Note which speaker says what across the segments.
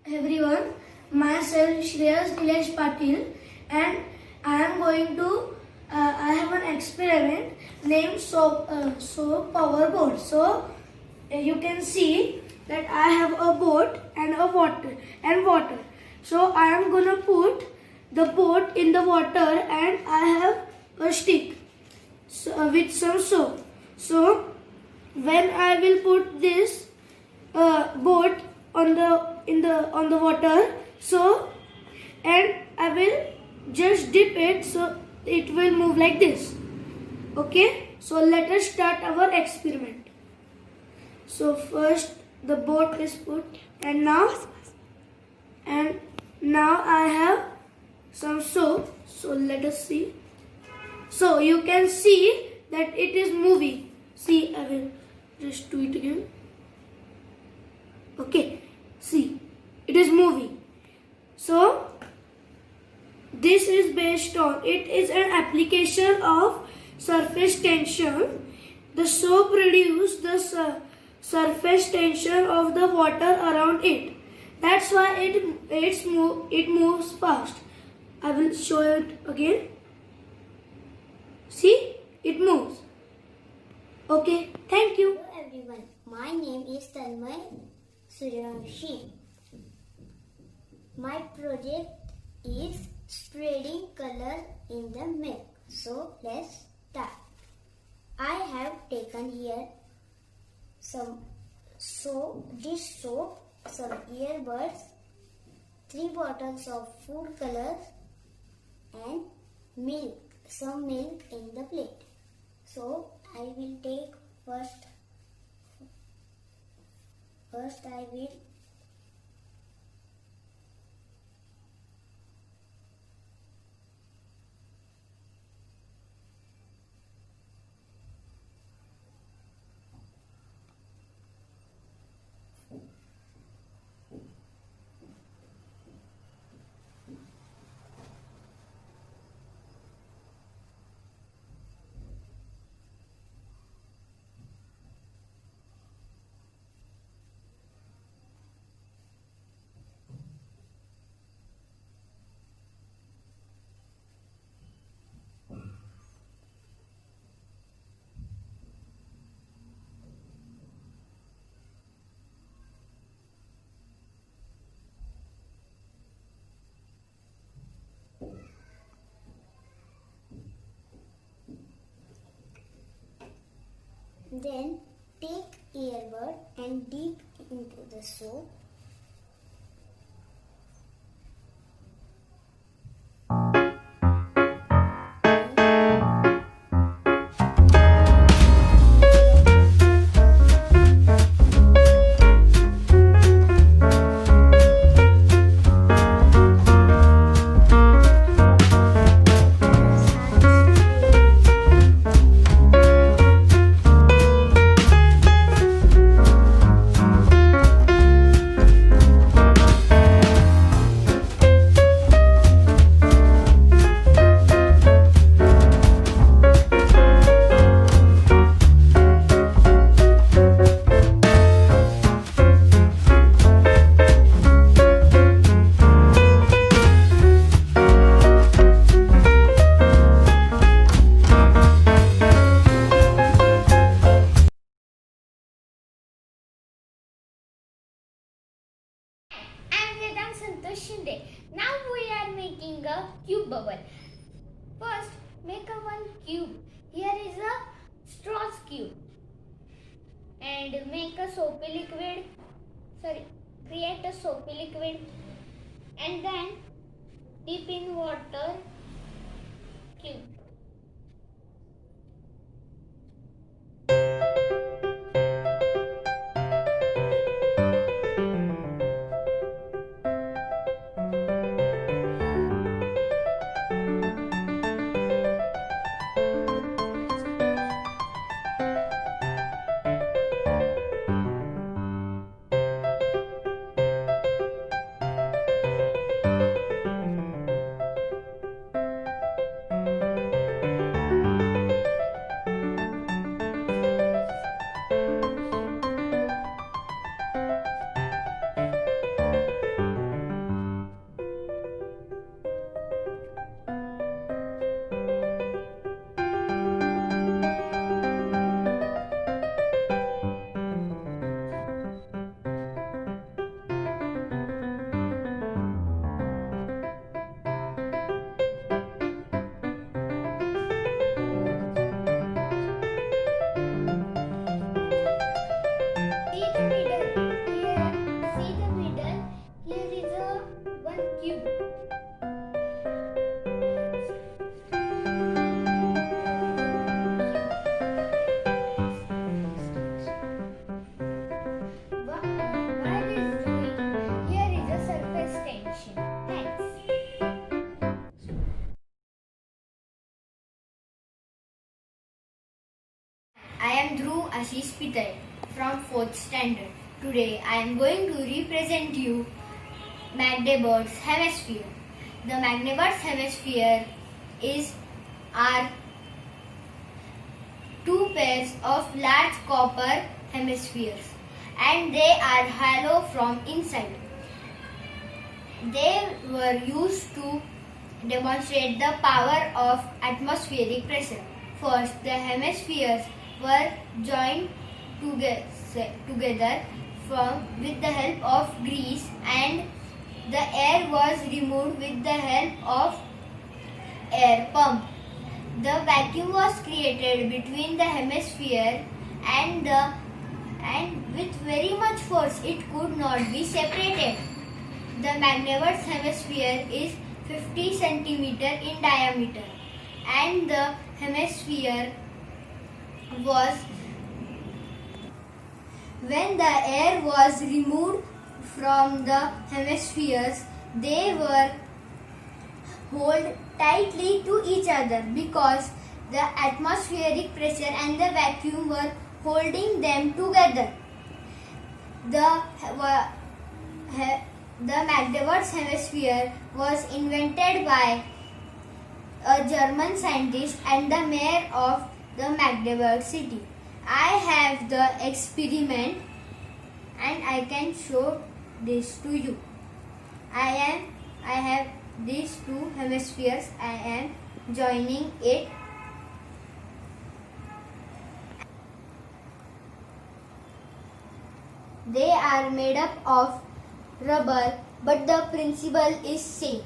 Speaker 1: everyone, myself Shreyas Nilesh Patil, and I am going to I have an experiment named soap power boat. So you can see that I have a boat and water. So I am gonna put the boat in the water and I have a stick with some soap. So when I will put this boat on the water, so and I will just dip it so it will move like this. Okay, so let us start our experiment. So first the boat is put and now I have some soap. So let us see. So you can see that it is moving. See, I will just do it again. Okay, see, it is moving. So this is based on, it is an application of surface tension. The soap reduces the surface tension of the water around it. That's why it moves fast. I will show it again. See, it moves. Okay, thank you.
Speaker 2: Hello everyone, my name is Tanmay Suryavanshi. My project is spreading color in the milk. So let's start. I have taken here some dish soap, some earbuds, 3 bottles of food colors and milk, some milk in the plate. So I will take first I will then take earbud and dip into the soap.
Speaker 3: I'm Vedant Santosh Shinde. Now we are making a cube bubble. First, make a one cube. Here is a straws cube. And make a soapy liquid. Create a soapy liquid. And then dip in water cube.
Speaker 4: Ashish Pitai from 4th standard. Today I am going to represent you Magdeburg's hemisphere. The Magdeburg's hemisphere are two pairs of large copper hemispheres, and they are hollow from inside. They were used to demonstrate the power of atmospheric pressure. First, the hemispheres were joined together with the help of grease, and the air was removed with the help of air pump. The vacuum was created between the hemisphere and with very much force it could not be separated. The Magdeburg's hemisphere is 50 centimeter in diameter, and the hemisphere was, when the air was removed from the hemispheres, they were held tightly to each other because the atmospheric pressure and the vacuum were holding them together. The Magdeburg's hemisphere was invented by a German scientist and the mayor of the Magdeburg city. I have the experiment and I can show this to you. I have these two hemispheres. I am joining it. They are made up of rubber, but the principle is same.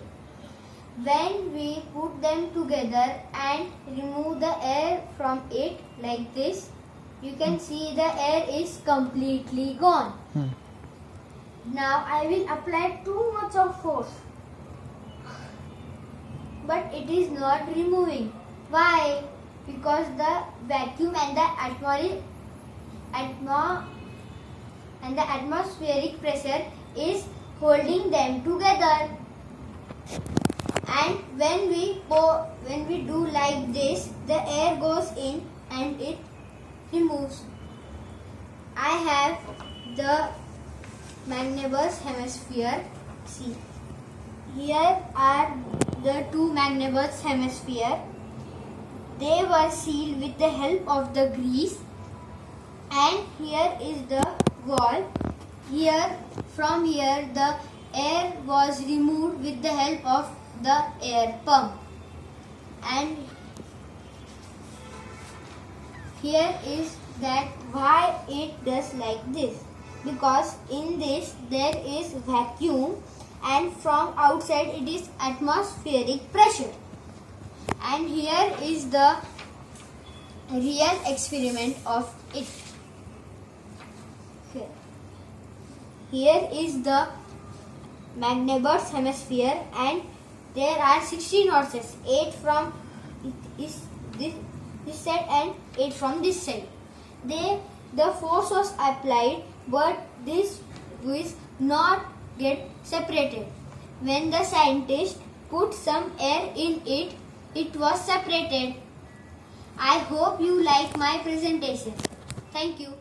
Speaker 4: When we put them together and remove the air from it like this, you can see the air is completely gone. Now I will apply too much of force, but it is not removing. Why? Because the vacuum and the atmospheric pressure is holding them together. And when we do like this, the air goes in and it removes. I have the Magdeburg's hemisphere. See, here are the two Magdeburg's hemisphere. They were sealed with the help of the grease, and here is the wall. From here the air was removed with the help of the air pump, and here is that why it does like this, because in this there is vacuum and from outside it is atmospheric pressure. And here is the real experiment of it. Here is the Magdeburg's hemisphere, and there are 16 horses, 8 from this side and 8 from this side. The force was applied, but this will not get separated. When the scientist put some air in it, it was separated. I hope you like my presentation. Thank you.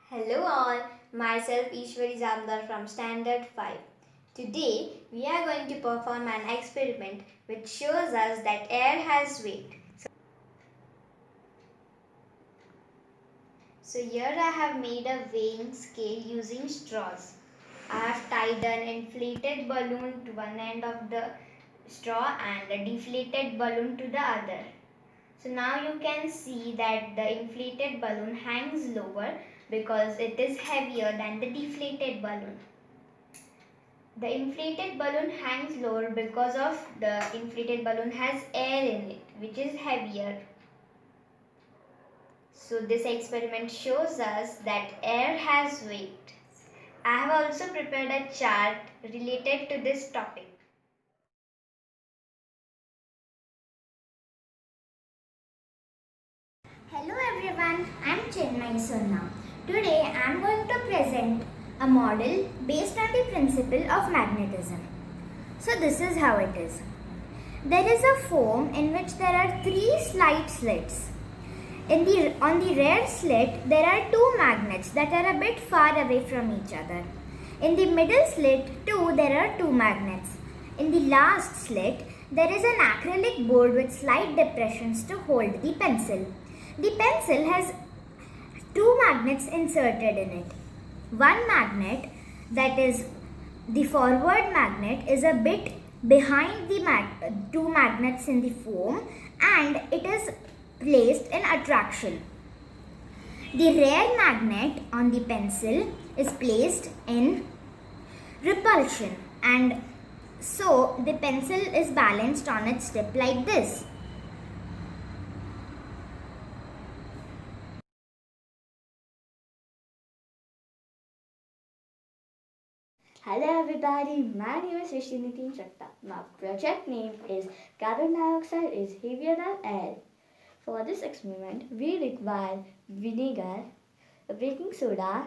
Speaker 5: Hello all, myself Ishwari Jamdar from Standard 5. Today we are going to perform an experiment which shows us that air has weight. So here I have made a weighing scale using straws. I have tied an inflated balloon to one end of the straw and a deflated balloon to the other. So now you can see that the inflated balloon hangs lower because it is heavier than the deflated balloon. The inflated balloon hangs lower because of the inflated balloon has air in it, which is heavier. So this experiment shows us that air has weight. I have also prepared a chart related to this topic.
Speaker 2: Hello everyone, I am Chinmay Sona. Today I am going to present a model based on the principle of magnetism. So this is how it is. There is a foam in which there are 3 slight slits. On the rear slit, there are 2 magnets that are a bit far away from each other. In the middle slit, too, there are 2 magnets. In the last slit, there is an acrylic board with slight depressions to hold the pencil. The pencil has 2 magnets inserted in it. One magnet, that is the forward magnet, is a bit behind the 2 magnets in the foam, and it is placed in attraction. The rear magnet on the pencil is placed in repulsion, and so the pencil is balanced on its tip like this.
Speaker 6: Hello everybody, my name is Rishiniti Chakta. My project name is carbon dioxide is heavier than air. For this experiment, we require vinegar, baking soda,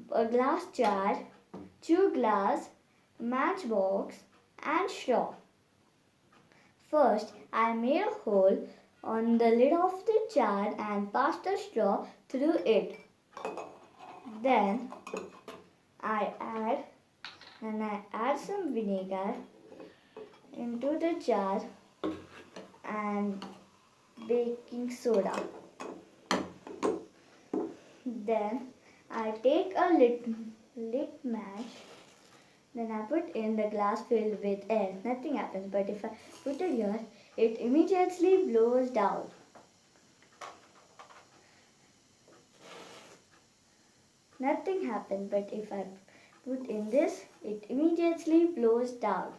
Speaker 6: a glass jar, 2 glass, matchbox and straw. First, I made a hole on the lid of the jar and passed the straw through it. Then I add some vinegar into the jar and baking soda. Then I take a lit match. Then I put in the glass filled with air. Nothing happens, but if I put it here, it immediately blows down. Nothing happens, but if I put in this, it immediately blows down.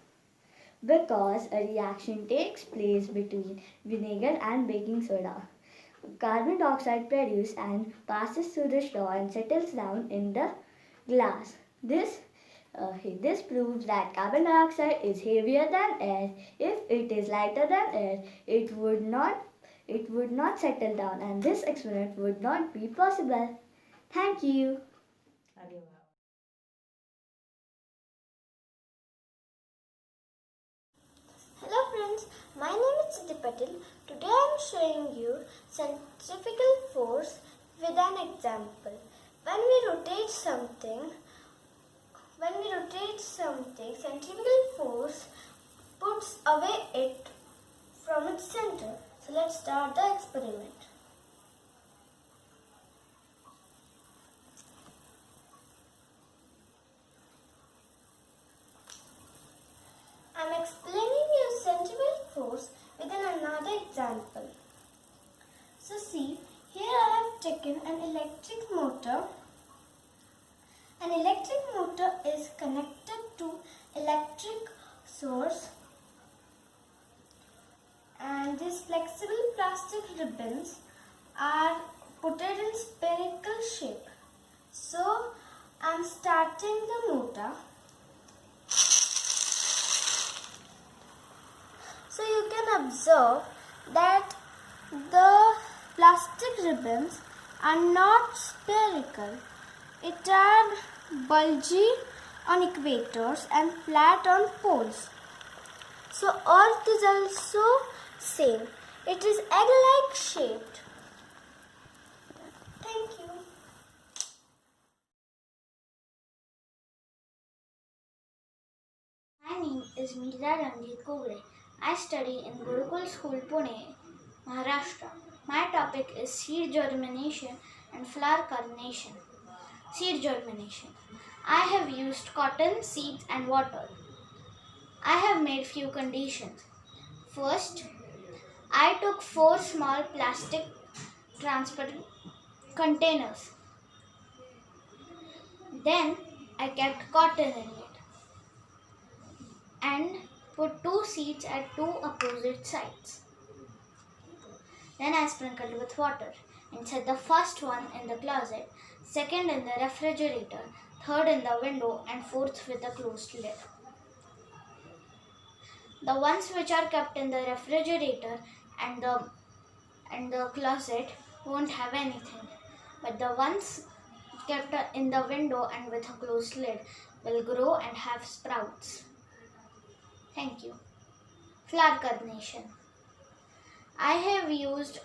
Speaker 6: Because a reaction takes place between vinegar and baking soda. Carbon dioxide produces and passes through the straw and settles down in the glass. This proves that carbon dioxide is heavier than air. If it is lighter than air, it would not settle down, and this experiment would not be possible. Thank you.
Speaker 2: Hello friends, my name is Siddhi Patil. Today I am showing you centrifugal force with an example. When we rotate something, centrifugal force puts away it from its center. So let's start the experiment. I am explaining you centrifugal force with another example. So see, here I have taken an electric motor. An electric motor is connected to electric source, and these flexible plastic ribbons are put in spherical shape. So I am starting the motor. So you can observe that the plastic ribbons are not spherical. It are bulgy on equators and flat on poles. So Earth is also same. It is egg-like shaped. Thank you.
Speaker 7: My name is Meera Ranjit Kogre. I study in Gurukul School, Pune, Maharashtra. My topic is seed germination and flower carnation. Seed germination. I have used cotton, seeds and water. I have made few conditions. First, I took 4 small plastic transparent containers. Then I kept cotton in it and put 2 seeds at 2 opposite sides. Then I sprinkled with water and set the first one in the closet, second in the refrigerator, third in the window and fourth with a closed lid. The ones which are kept in the refrigerator and the closet won't have anything, but the ones kept in the window and with a closed lid will grow and have sprouts. Thank you. flower carnation. I have used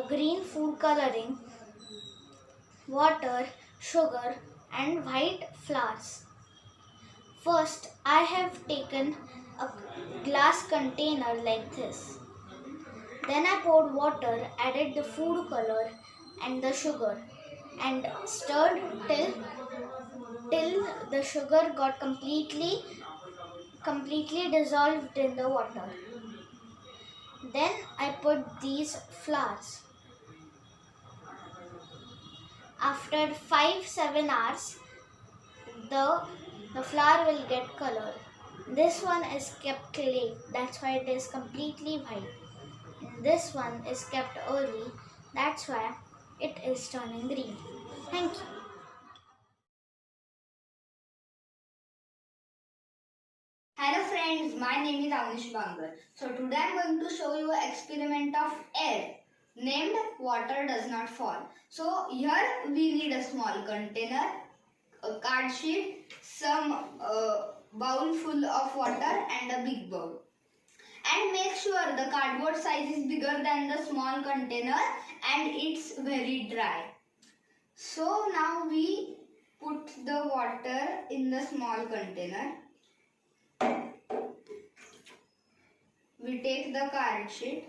Speaker 7: green food coloring, water, sugar and white flowers. First, I have taken a glass container like this. Then I poured water, added the food color and the sugar and stirred till the sugar got completely dissolved in the water. Then I put these flowers. After 5-7 hours, the flower will get color. This one is kept late, that's why it is completely white. And this one is kept early, that's why it is turning green. Thank you.
Speaker 5: Hello friends, my name is Avnish Bangar. So today I am going to show you an experiment of air named water does not fall. So here we need a small container, a card sheet, some bowl full of water and a big bowl. And make sure the cardboard size is bigger than the small container and it's very dry. So now we put the water in the small container. We take the card sheet.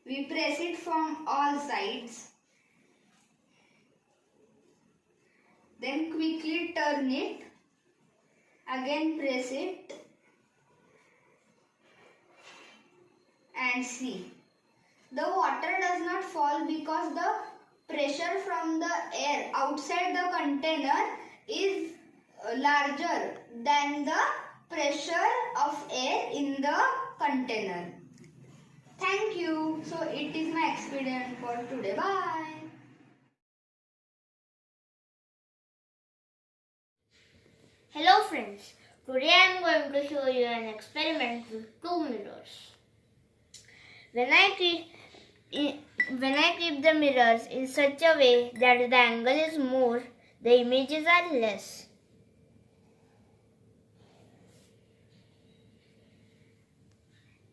Speaker 5: We press it from all sides. Then quickly turn it. Again press it. And see. The water does not fall because the pressure from the air outside the container is larger than the pressure of air in the container. Thank you. So it is my experiment for today. Bye.
Speaker 7: Hello friends, today I am going to show you an experiment with two mirrors. When I keep the mirrors in such a way that the angle is more, the images are less.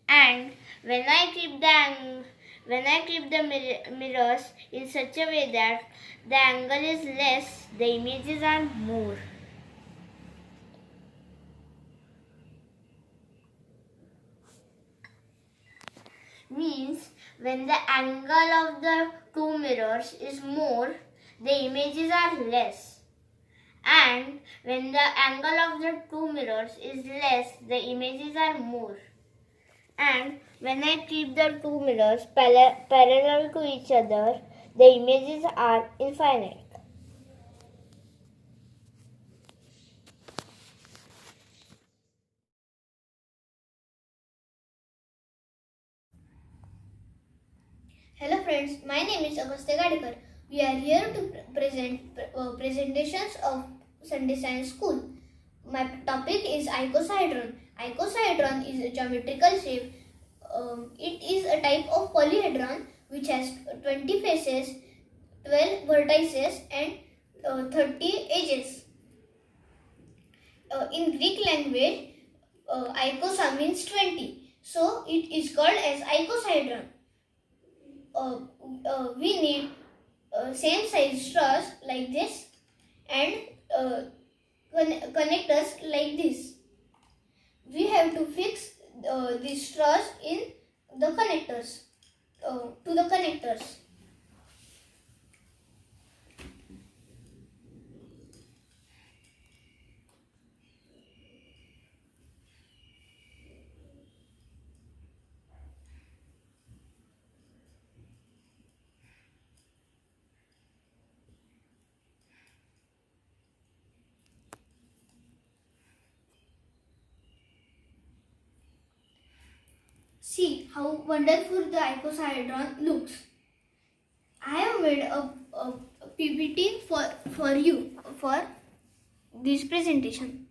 Speaker 7: And when I keep the mirrors in such a way that the angle is less, the images are more. Means when the angle of the two mirrors is more, the images are less. And when the angle of the two mirrors is less, the images are more. And when I keep the two mirrors parallel to each other, the images are infinite.
Speaker 1: Hello friends, my name is Agastya Gadekar. We are here to present presentations of Sunday Science School. My topic is icosahedron. Icosahedron is a geometrical shape. It is a type of polyhedron which has 20 faces, 12 vertices and 30 edges. In Greek language, icosa means 20. So it is called as icosahedron. We need same size straws like this and connectors like this. We have to fix these straws in the connectors to the connectors. See how wonderful the icosahedron looks. I have made a PPT for you for this presentation.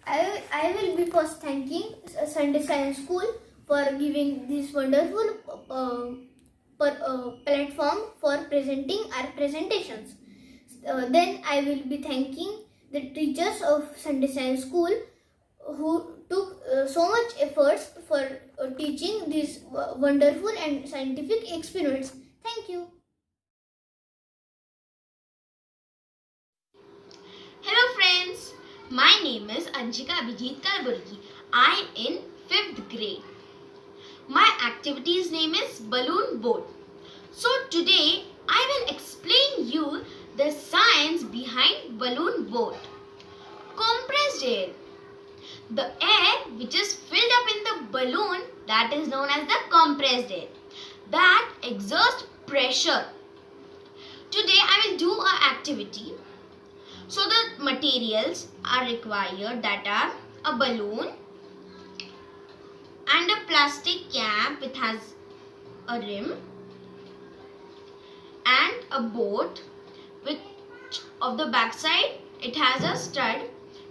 Speaker 1: I will be first thanking Sunday Science School
Speaker 3: for giving this wonderful platform for presenting our presentations. Then I will be thanking the teachers of Sunday Science School who took so much efforts for teaching these wonderful and scientific experiments. Thank you.
Speaker 8: Hello friends, my name is Anshika Abhijit Kalburgi. I am in 5th grade. My activity's name is Balloon Boat. So today I will explain you the science behind balloon boat. Compressed air. The air which is filled up in the balloon, that is known as the compressed air, that exerts pressure. Today I will do an activity. So the materials are required, that are a balloon and a plastic cap which has a rim and a boat which of the back side it has a stud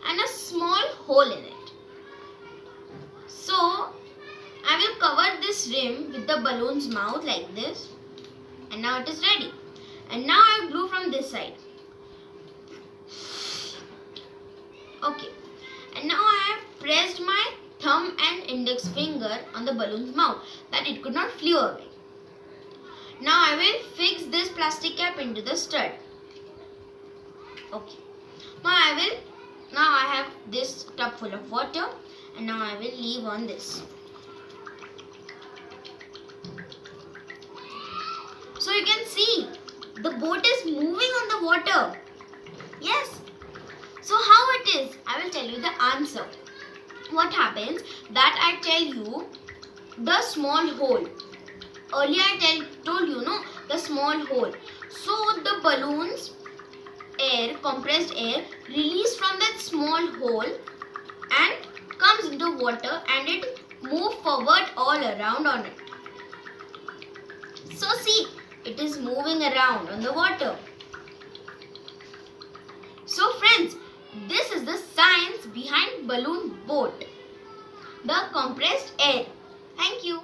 Speaker 8: and a small hole in it. So I will cover this rim with the balloon's mouth like this, and now it is ready. And now I will glue from this side. Okay, and now I have pressed my thumb and index finger on the balloon's mouth that it could not fly away. Now I will fix this plastic cap into the stud. Okay, now I have this tub full of water, and now I will leave on this. So you can see the boat is moving on the water. Yes. So how it is? I will tell you the answer. What happens that I tell you the small hole. Earlier I told you the small hole. So the balloon's air, compressed air, released from that small hole and comes into water and it moves forward all around on it. So see, it is moving around on the water. So friends, this is the science behind balloon boat, the compressed air. Thank you.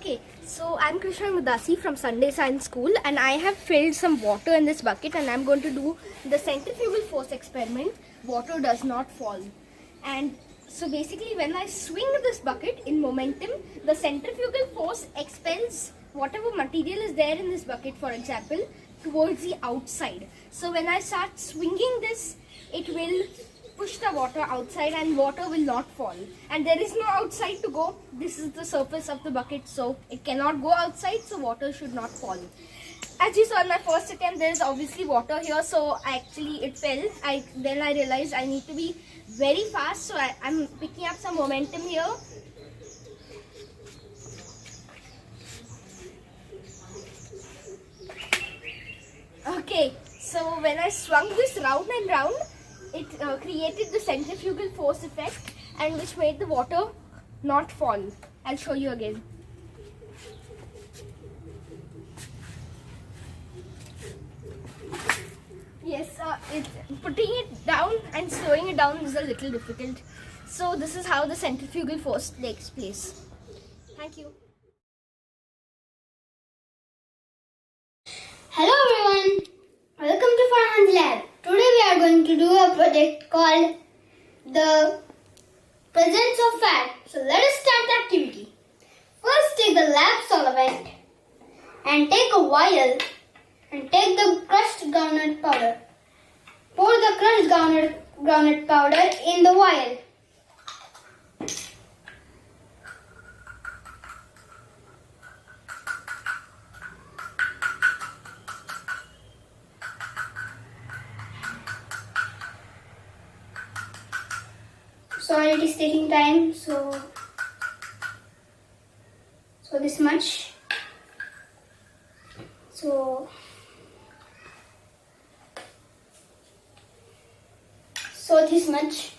Speaker 9: Okay, so I'm Krishna Mudasi from Sunday Science School, and I have filled some water in this bucket, and I'm going to do the centrifugal force experiment. Water does not fall. And so basically when I swing this bucket in momentum, the centrifugal force expels whatever material is there in this bucket, for example, towards the outside. So when I start swinging this, it will push the water outside and water will not fall. And there is no outside to go. This is the surface of the bucket, so it cannot go outside, so water should not fall. As you saw in my first attempt, there is obviously water here, so actually it fell. Then I realized I need to be very fast, so I'm picking up some momentum here. Okay, so when I swung this round and round, it created the centrifugal force effect, and which made the water not fall. I'll show you again. Yes, putting it down and slowing it down is a little difficult. So this is how the centrifugal force takes place. Thank you.
Speaker 4: Hello everyone, welcome to Farhan's lab. Today we are going to do a project called the presence of fat. So let us start the activity. First take the lab solvent and take a vial and take the crushed groundnut powder. Pour the crushed groundnut powder in the vial. Sorry, it is taking time, so this much. So this much.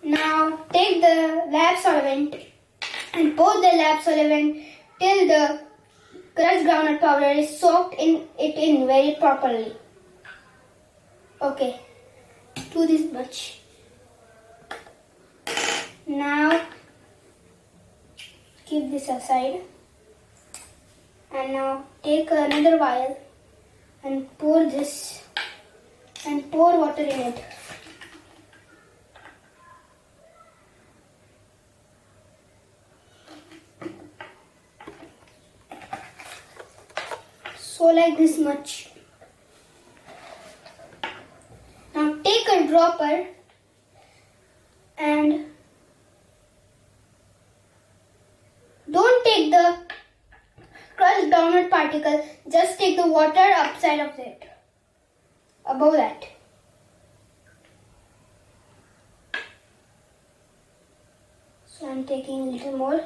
Speaker 4: Now take the lab solvent and pour the lab solvent till the crushed groundnut powder is soaked in very properly. Okay, do this much.
Speaker 7: Now keep this aside. And now take another vial and pour this and pour water in it. So like this much. Now take a dropper and don't take the crushed downward particle, just take the water upside of it, above that. So I'm taking a little more.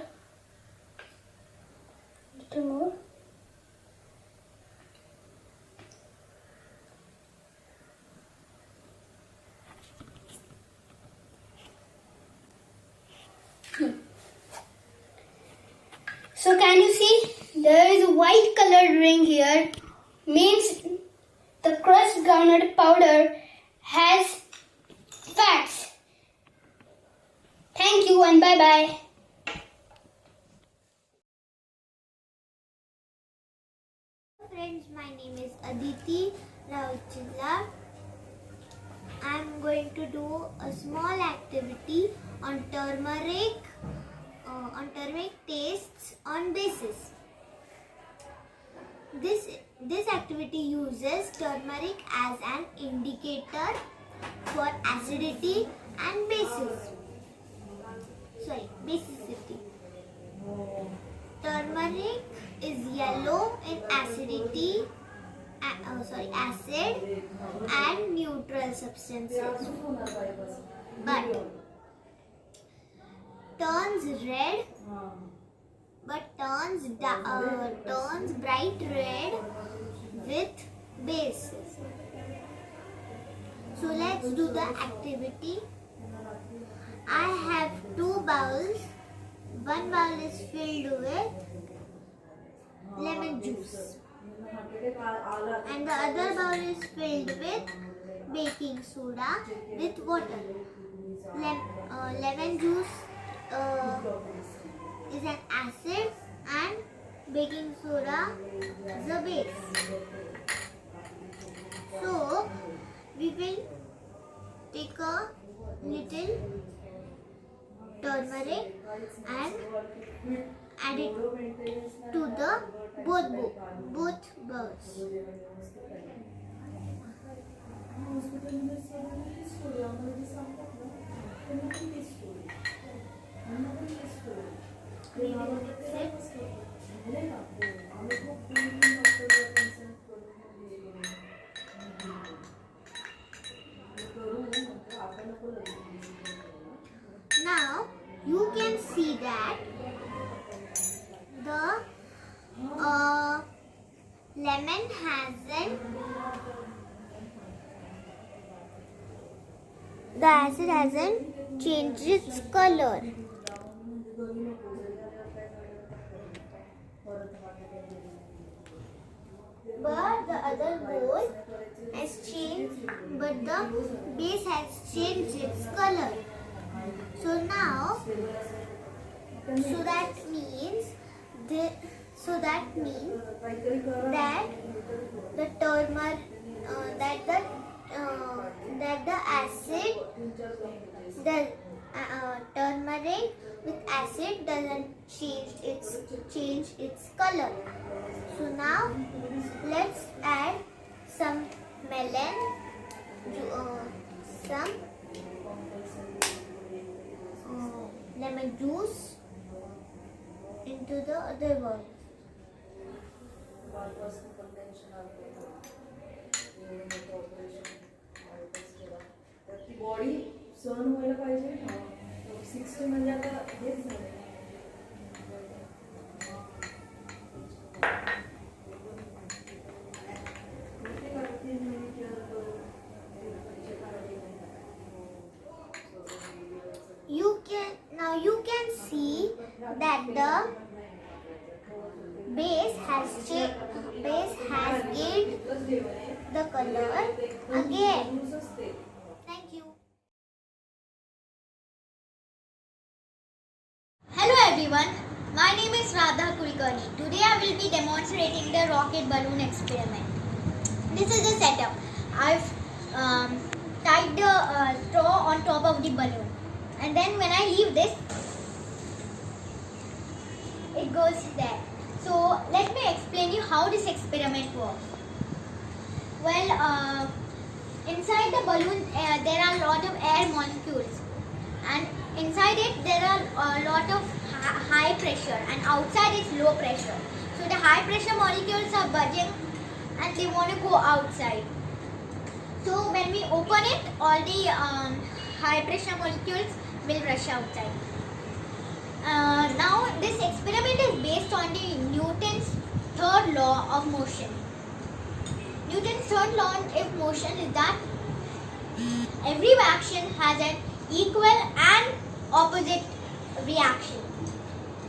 Speaker 7: So can you see there is a white colored ring here, means the crushed groundnut powder has fats. Thank you and bye bye.
Speaker 2: Friends, my name is Aditi Rautchilla. I am going to do a small activity on turmeric tastes on bases. This activity uses turmeric as an indicator for acidity and basicity. Turmeric is yellow in acidity, acid and neutral substances, but turns red, turns bright red with bases. So let's do the activity. I have 2 bowls. One bowl is filled with lemon juice and the other bowl is filled with baking soda with water. Lemon juice is an acid and baking soda is a base. So we will take a little turmeric and add it to the both bowls. We will mix it. Now you can see that the lemon the acid hasn't changed its color. But the other bowl has changed, but the base has changed its color. So now, so that means that the turmeric, that the acid, the turmeric with acid doesn't change its color. So now let's add some melon, some lemon juice into the other bowl.
Speaker 10: Body सहन व्हायला पाहिजे. 60 म्हणजे आता हेच झालं.
Speaker 2: You can see that the base has gained the color again. everyone, my name is Radha Kulkarni. Today I will be demonstrating the rocket balloon experiment. This is the setup. I've tied the straw on top of the balloon, and then when I leave this, it goes there. So let me explain you how this experiment works. Well, inside the balloon there are a lot of air molecules, and inside it there are a lot of high pressure, and outside it's low pressure. So the high pressure molecules are budging and they want to go outside. So when we open it, all the high pressure molecules will rush outside. Now this experiment is based on the Newton's third law of motion. Newton's third law of motion is that every action has an equal and opposite reaction.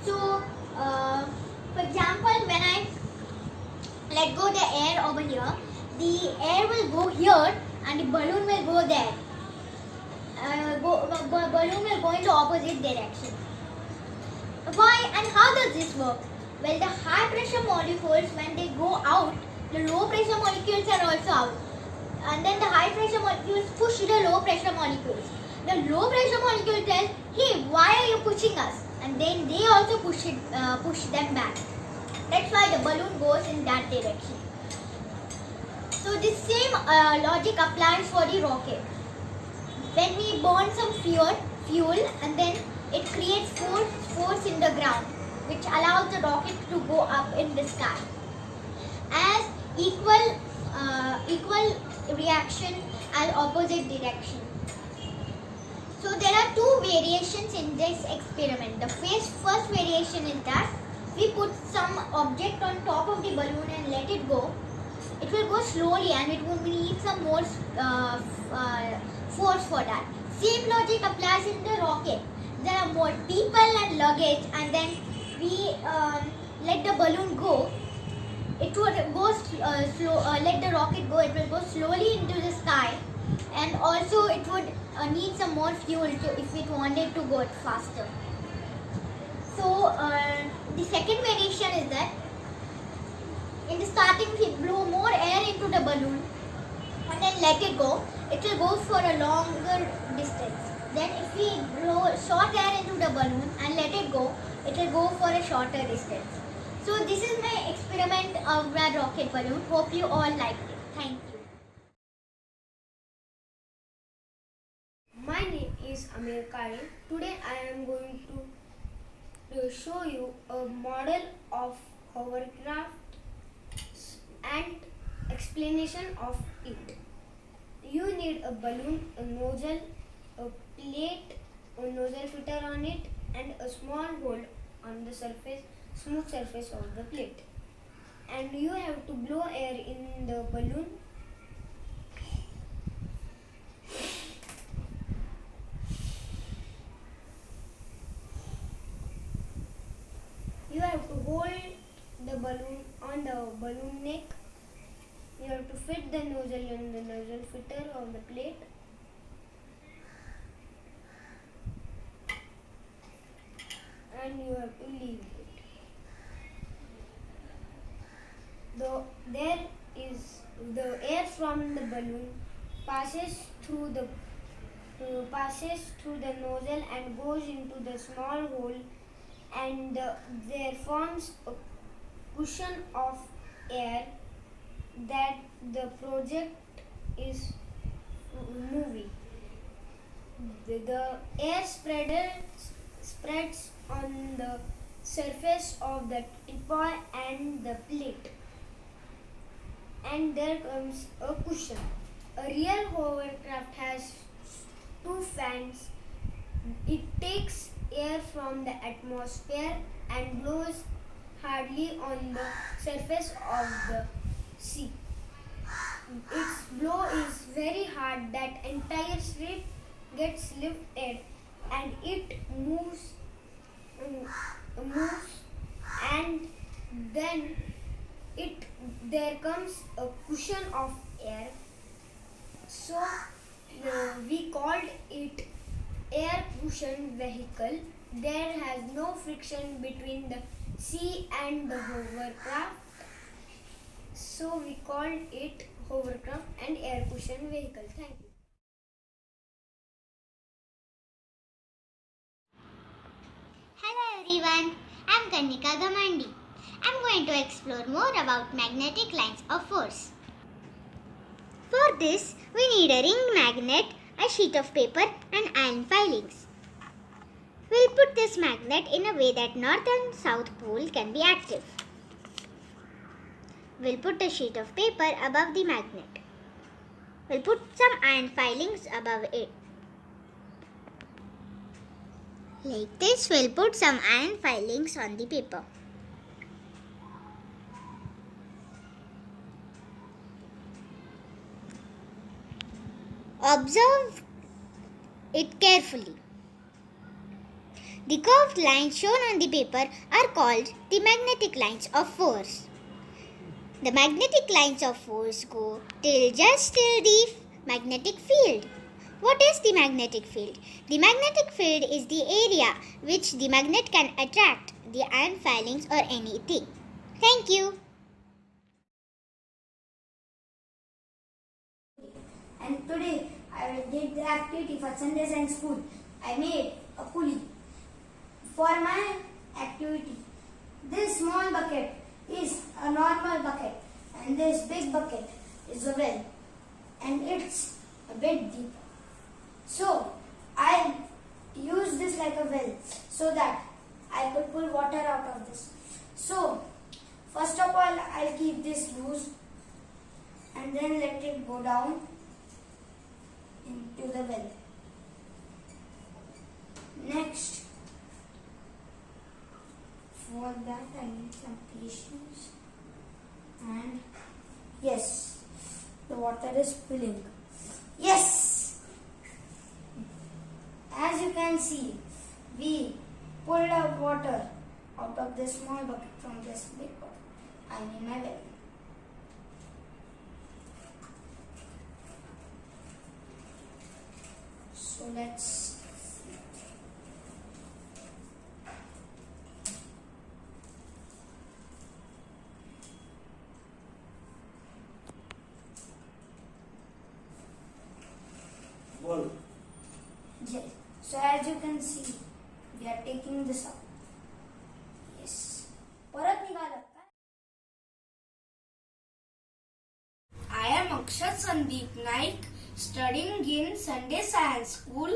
Speaker 2: So, for example, when I let go the air over here, the air will go here and the balloon will go there. Balloon will go into opposite direction. Why and how does this work? Well, the high pressure molecules, when they go out, the low pressure molecules are also out. And then the high pressure molecules push the low pressure molecules. The low pressure molecule tells, hey, why are you pushing us? And then they also push them back. That's why the balloon goes in that direction. So this same logic applies for the rocket. When we burn some fuel and then it creates force in the ground, which allows the rocket to go up in the sky. As equal reaction and opposite direction. So there are two variations in this experiment. The first variation is that we put some object on top of the balloon and let it go. It will go slowly and it will need some more force for that. Same logic applies in the rocket. There are more people and luggage, and then we let the balloon go. It would go let the rocket go. It will go slowly into the sky, and also it would need some more fuel if it wanted to go faster. So the second variation is that in the starting we blow more air into the balloon and then let it go. It will go for a longer distance. Then if we blow short air into the balloon and let it go will go for a shorter distance. So this is my experiment of my rocket balloon. Hope you all liked it. Thank you.
Speaker 11: My name is Amir Karim. Today I am going to show you a model of hovercraft and explanation of it. You need a balloon, a nozzle, a plate, a nozzle filter on it, and a small hole on the smooth surface of the plate. And you have to blow air in the balloon. You have to hold the balloon on the balloon neck. You have to fit the nozzle in the nozzle fitter of the plate. And you have to leave it. The air from the balloon passes through the nozzle and goes into the small hole, and there forms a cushion of air that the project is moving. The air spreads on the surface of the tripod and the plate, and there comes a cushion. A real hovercraft has two fans. It takes air from the atmosphere and blows hardly on the surface of the sea. Its blow is very hard that entire ship gets lifted and it moves, and then there comes a cushion of air. So we called it air cushion vehicle. there has no friction between the sea and the hovercraft. So we called it hovercraft and air cushion vehicle. Thank you.
Speaker 2: Hello everyone, I'm Karnika Gamandi. I'm going to explore more about magnetic lines of force. For this, we need a ring magnet, a sheet of paper and iron filings. We'll put this magnet in a way that north and south pole can be active. We'll put a sheet of paper above the magnet. We'll put some iron filings above it. Like this, we'll put some iron filings on the paper. Observe it carefully. The curved lines shown on the paper are called the magnetic lines of force. The magnetic lines of force go just till the magnetic field. What is the magnetic field? The magnetic field is the area which the magnet can attract the iron filings or anything. Thank you.
Speaker 1: And today I did the activity for Sunday Science School. I made a pulley. For my activity, this small bucket is a normal bucket and this big bucket is a well and it's a bit deep. So I use this like a well so that I could pull water out of this. So first of all I'll keep this loose and then let it go down into the well. Next, for that I need some patience and yes, the water is filling. Yes! As you can see, we pulled out water out of this small bucket from this big bucket. I mean my well. So let's yes. So as you can see, we are taking this out. Yes. परत निघालं का? I am Akshat Sandeep Naik, studying in Sunday Science School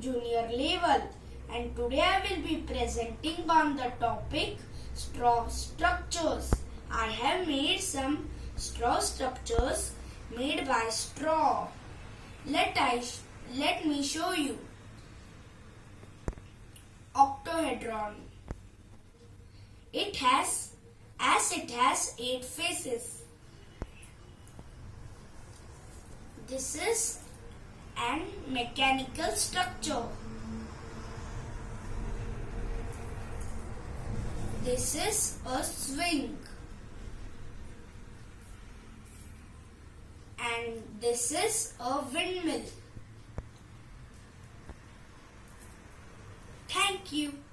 Speaker 1: Junior Level, and today I will be presenting on the topic straw structures. I have made some straw structures made by straw. Let me show you. Octahedron. It has 8 faces. This is an mechanical structure. This is a swing. And this is a windmill. Thank you.